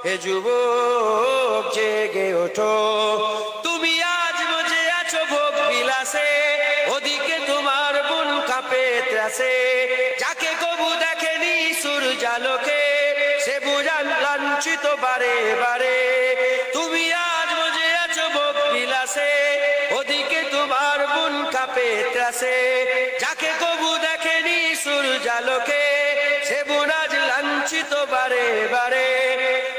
হে যুবক জেগে ওঠো, তুমি আজ বসে আছো ভোগ বিলাসে, ওদিকে তোমার বুন কাঁপে ত্রাসে। যাকে কবু দেখেনি সূর্যালোকে, সে বুঝান লাঞ্ছিত বারে বারে। তুমি আজ বসে আছো ভোগ বিলাসে, ওদিকে তোমার বুন কাঁপে ত্রাসে। যাকে কবু দেখেনি সূর্যালোকে, সে বুন আজ লাঞ্ছিত বারে বারে।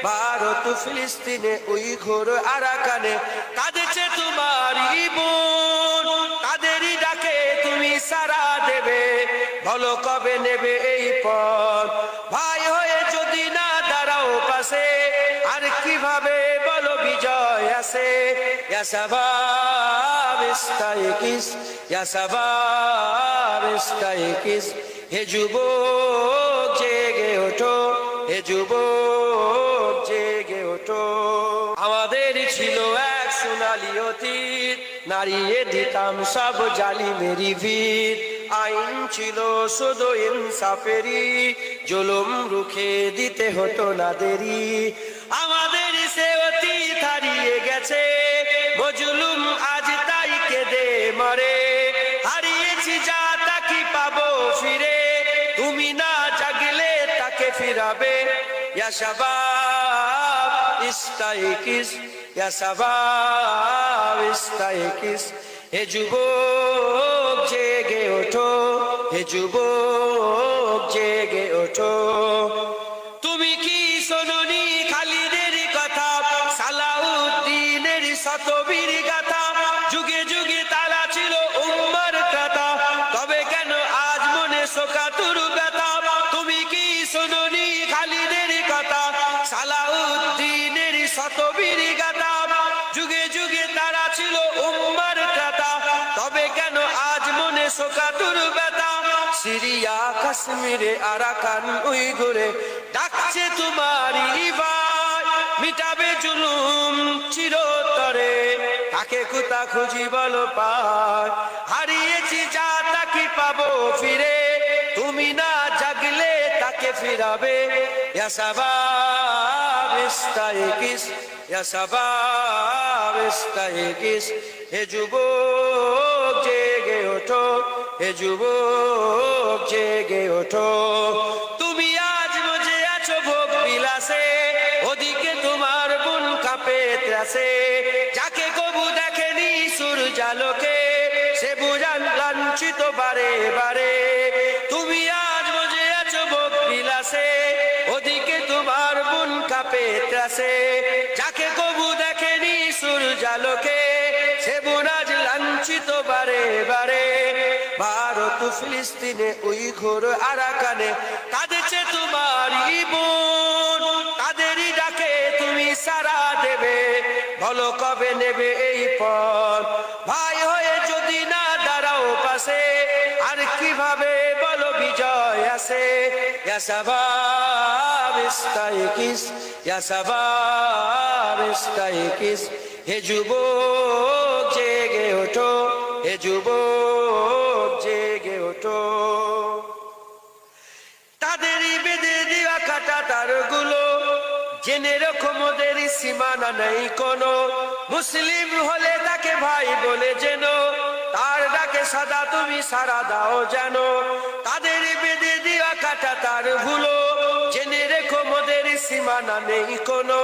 ভারত ফিলিস্তিনে উইঘুর আরাকানে কাঁদেছে তোমারই বোন, তাদেরই ডাকে তুমি সাড়া দেবে, বলো কবে নেবে এই পথ। ভাই হয়ে যদি না দাঁড়াও পাশে, আর কিভাবে বলো বিজয় আসে। ইয়া শাবাব ইস্তাইকিস, ইয়া শাবাব ইস্তাইকিস, হে যুবক জেগে ওঠো, হে যুবক জেগে ওঠো। আমাদের ছিল এক সোনালী অতীত, নাড়িয়ে দিতাম সব জালিমেরই ভিত। আইন ছিল শুধু ইনসাফেরই, জুলুম রুখে দিতে হতো না দেরি। আমাদের সে অতীত হারিয়ে গেছে, মজলুম আজ তাই কেঁদে মরে। হারিয়েছি যা তা কি পাবো ফিরে, তুমি না জাগলে তাকে ফিরাবে। ইয়া শাবাব ইস্তাইকিস, ইয়া শাবাব ইস্তাইকিস, হে যুবক জেগে ওঠো, হে যুবক জেগে ওঠো। তুমি কি শোনোনি খালিদের কথা, সালাউদ্দিনের শতবীর গাথা। যুগে যুগে তারা ছিল উম্মার ত্রাতা, তবে কেন আজ মনে শোকাতুর ব্যথা। তুমি কি শোনোনি খালিদের কথা, সালাউদ্দিনের শতবীর গাথা। যুগে যুগে তারা ছিল উম্মার ত্রাতা, তবে কেন আজ মনে শোকাতুর ব্যথা। সিরিয়া কাশ্মীরে আরাকান উইঘুরে ডাকছে তোমারই ভাই, মিটাবে জুলুম চিরতরে, তাকে কোথা খুঁজি বলো পায়। হারিয়েছি যা তা কি পাবো ফিরে, তুমি না জাগলে তাকে ফিরাবে। ইয়া শাবাব ইস্তাইকিস, ইয়া শাবাব ইস্তাইকিস, হে যুবক জেগে ওঠো, হে যুবক জেগে ওঠো। তুমি আজ বসে আছো ভোগ বিলাসে, ওদিকে তোমার বুন কাঁপে ত্রাসে। যাকে কবু দেখেনি সূর্যালোকে, সে বুঝান লাঞ্ছিত বারে বারে। তুমি আজ বসে আছো ভোগ বিলাসে, ওদিকে তোমার বুন কাঁপে ত্রাসে। যাকে কবু দেখেনি সূর্যালোকে, সে বুন আজ লাঞ্ছিত বারে বারে। ভারত ফিলিস্তিনে উইঘুর আরাকানে কাঁদেছে তোমারই বোন, তাদেরই ডাকে তুমি সাড়া দেবে, বলো কবে নেবে এই পথ। ভাই হয়ে যদি না দাঁড়াও পাশে, আর কিভাবে বলো বিজয় আসে। ইয়া শাবাব ইস্তাইকিস, ইয়া শাবাব ইস্তাইকিস, হে যুবক জেগে ওঠো, হে যুবক জেগে ওঠো। তাদেরই বেঁধে দেওয়া কাটা তারগুলো, জেনে রেখো মোদের সীমানা নেই কোনো। মুসলিম হলে তাকে ভাই বলে যেন, তার ডাকে সদা তুমি সাড়া দাও যেন। তাদের বেঁধে দেওয়া কাটা তারগুলো, জেনে রেখো মোদের সীমানা নেই কোনো।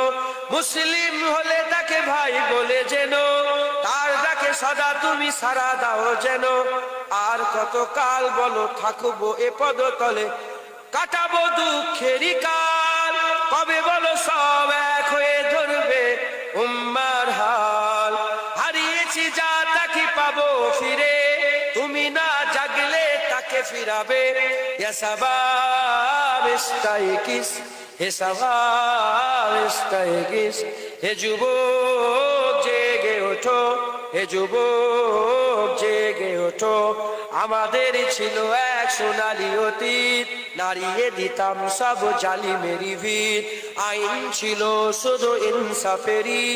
মুসলিম হলে তাকে ভাই বলে যেন, তার ডাকে সদা তুমি সাড়া দাও যেন। আর কত কাল বলো থাকবো এ পদতলে, কাটাবো দুঃখেরই কাল। কবে বলো সব এক হয়ে ধরবে উম্মার হাল। হারিয়েছি যা তা কি পাবো ফিরে, তুমি না জাগলে তাকে ফিরাবে। ইয়া শাবাব ইস্তাইকিস, হে শাবাব ইস্তাইকিস, হে যুবক জেগে ওঠো, হে যুবক জেগে ওঠো। আমাদের ছিল এক সোনালী অতীত, নাড়িয়ে দিতাম সব জালিমেরই ভিত। আইন ছিল শুধু ইনসাফেরই।